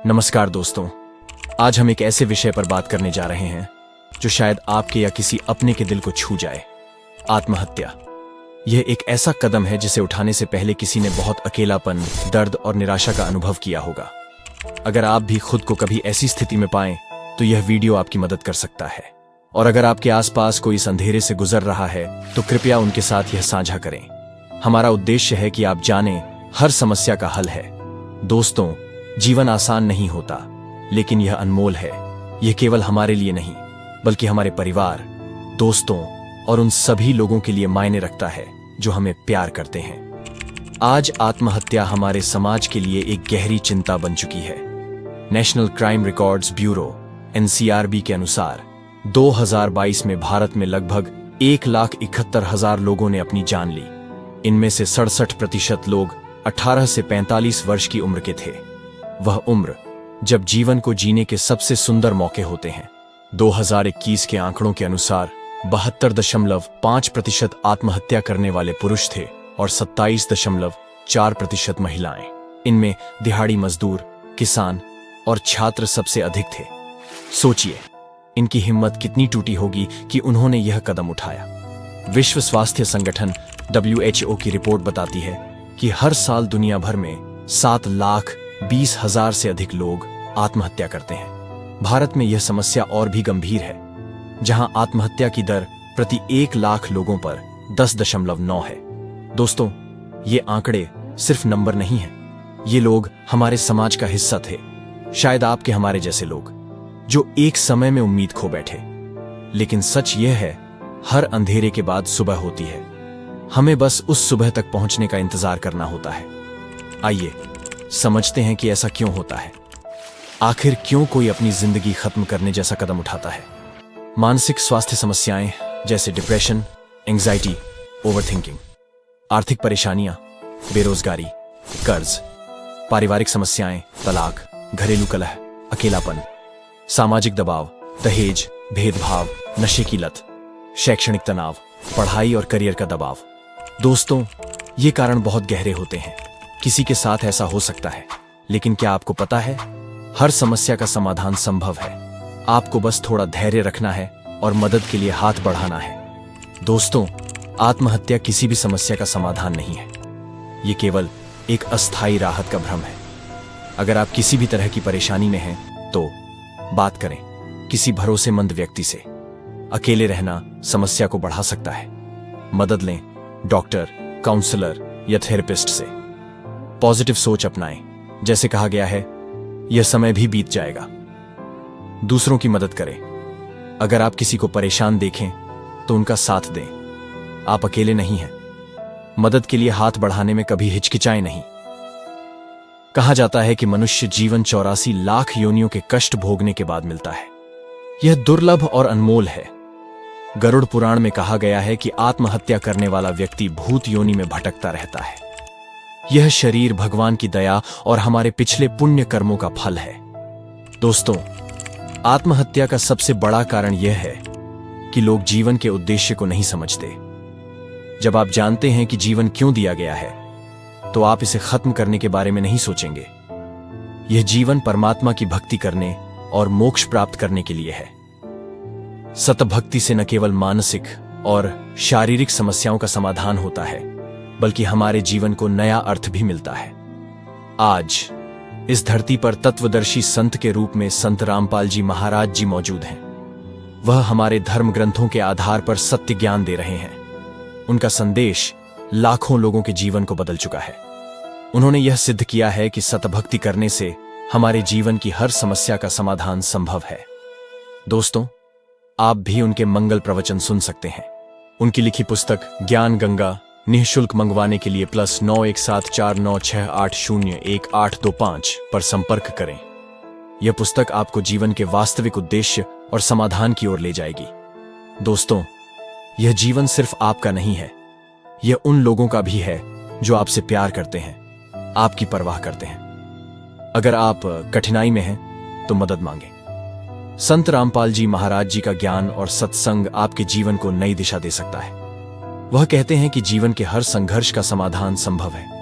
नमस्कार दोस्तों, आज हम एक ऐसे विषय पर बात करने जा रहे हैं जो शायद आपके या किसी अपने के दिल को छू जाए। आत्महत्या। यह एक ऐसा कदम है जिसे उठाने से पहले किसी ने बहुत अकेलापन, दर्द और निराशा का अनुभव किया होगा। अगर आप भी खुद को कभी ऐसी स्थिति में पाएं तो यह वीडियो आपकी मदद कर सकता है। और अगर आपके आसपास कोई इस अंधेरे से गुजर रहा है तो कृपया उनके साथ यह साझा करें। हमारा उद्देश्य है कि आप जानें, हर समस्या का हल है। दोस्तों, जीवन आसान नहीं होता, लेकिन यह अनमोल है। यह केवल हमारे लिए नहीं, बल्कि हमारे परिवार, दोस्तों और उन सभी लोगों के लिए मायने रखता है जो हमें प्यार करते हैं। आज आत्महत्या हमारे समाज के लिए एक गहरी चिंता बन चुकी है। National crime records bureau (NCRB) के अनुसार 2022 में भारत में लगभग 1,71,000 लोगों ने अपनी जान ली। इनमें से 67% लोग 18 से 45 वर्ष की उम्र के थे। वह उम्र जब जीवन को जीने के सबसे सुंदर मौके होते हैं। 2021 के आंकड़ों के अनुसार 72.5% आत्महत्या करने वाले पुरुष थे और 27.4% महिलाएं। इनमें दिहाड़ी मजदूर, किसान और छात्र सबसे अधिक थे। सोचिए, इनकी हिम्मत कितनी टूटी होगी कि उन्होंने यह कदम उठाया। विश्व स्वास्थ्य संगठन WHO की रिपोर्ट बताती है कि हर साल दुनिया भर में 7,20,000 से अधिक लोग आत्महत्या करते हैं। भारत में यह समस्या और भी गंभीर है, जहां आत्महत्या की दर प्रति 1 लाख लोगों पर 10.9 है। दोस्तों, ये आंकड़े सिर्फ नंबर नहीं हैं। ये लोग हमारे समाज का हिस्सा थे। शायद आपके हमारे जैसे लोग जो एक समय में उम्मीद खो बैठे। लेकिन सच यह है, हर अंधेरे के बाद सुबह होती है। हमें बस उस सुबह तक पहुंचने का इंतजार करना होता है। आइए समझते हैं कि ऐसा क्यों होता है। आखिर क्यों कोई अपनी जिंदगी खत्म करने जैसा कदम उठाता है। मानसिक स्वास्थ्य समस्याएं जैसे डिप्रेशन, एंजाइटी, ओवरथिंकिंग, आर्थिक परेशानियां, बेरोजगारी, कर्ज, पारिवारिक समस्याएं, तलाक, घरेलू कलह, अकेलापन, सामाजिक दबाव, दहेज, भेदभाव, नशे की लत, शैक्षणिक तनाव, पढ़ाई और करियर का दबाव। दोस्तों, ये कारण बहुत गहरे होते हैं। किसी के साथ ऐसा हो सकता है, लेकिन क्या आपको पता है, हर समस्या का समाधान संभव है। आपको बस थोड़ा धैर्य रखना है और मदद के लिए हाथ बढ़ाना है। दोस्तों, आत्महत्या किसी भी समस्या का समाधान नहीं है। ये केवल एक अस्थायी राहत का भ्रम है। अगर आप किसी भी तरह की परेशानी में हैं, तो बात करें किसी भरोसेमंद व्यक्ति से। अकेले रहना समस्या को बढ़ा सकता है। मदद लें डॉक्टर, काउंसलर या थेरेपिस्ट से। पॉजिटिव सोच अपनाएं। जैसे कहा गया है, यह समय भी बीत जाएगा। दूसरों की मदद करें। अगर आप किसी को परेशान देखें तो उनका साथ दें। आप अकेले नहीं हैं। मदद के लिए हाथ बढ़ाने में कभी हिचकिचाएं नहीं। कहा जाता है कि मनुष्य जीवन 84 लाख योनियों के कष्ट भोगने के बाद मिलता है। यह दुर्लभ और अनमोल है। गरुड़ पुराण में कहा गया है कि आत्महत्या करने वाला व्यक्ति भूत योनि में भटकता रहता है। यह शरीर भगवान की दया और हमारे पिछले पुण्य कर्मों का फल है। दोस्तों, आत्महत्या का सबसे बड़ा कारण यह है कि लोग जीवन के उद्देश्य को नहीं समझते। जब आप जानते हैं कि जीवन क्यों दिया गया है, तो आप इसे खत्म करने के बारे में नहीं सोचेंगे। यह जीवन परमात्मा की भक्ति करने और मोक्ष प्राप्त करने के लिए है। सतभक्ति से न केवल मानसिक और शारीरिक समस्याओं का समाधान होता है, बल्कि हमारे जीवन को नया अर्थ भी मिलता है। आज इस धरती पर तत्वदर्शी संत के रूप में संत रामपाल जी महाराज जी मौजूद हैं। वह हमारे धर्म ग्रंथों के आधार पर सत्य ज्ञान दे रहे हैं। उनका संदेश लाखों लोगों के जीवन को बदल चुका है। उन्होंने यह सिद्ध किया है कि सतभक्ति करने से हमारे जीवन की हर समस्या का समाधान संभव है। दोस्तों, आप भी उनके मंगल प्रवचन सुन सकते हैं। उनकी लिखी पुस्तक ज्ञान गंगा निःशुल्क मंगवाने के लिए +917496801825 पर संपर्क करें। यह पुस्तक आपको जीवन के वास्तविक उद्देश्य और समाधान की ओर ले जाएगी। दोस्तों, यह जीवन सिर्फ आपका नहीं है, यह उन लोगों का भी है जो आपसे प्यार करते हैं, आपकी परवाह करते हैं। अगर आप कठिनाई में हैं तो मदद मांगें। संत रामपाल जी महाराज जी का ज्ञान और सत्संग आपके जीवन को नई दिशा दे सकता है। वह कहते हैं कि जीवन के हर संघर्ष का समाधान संभव है।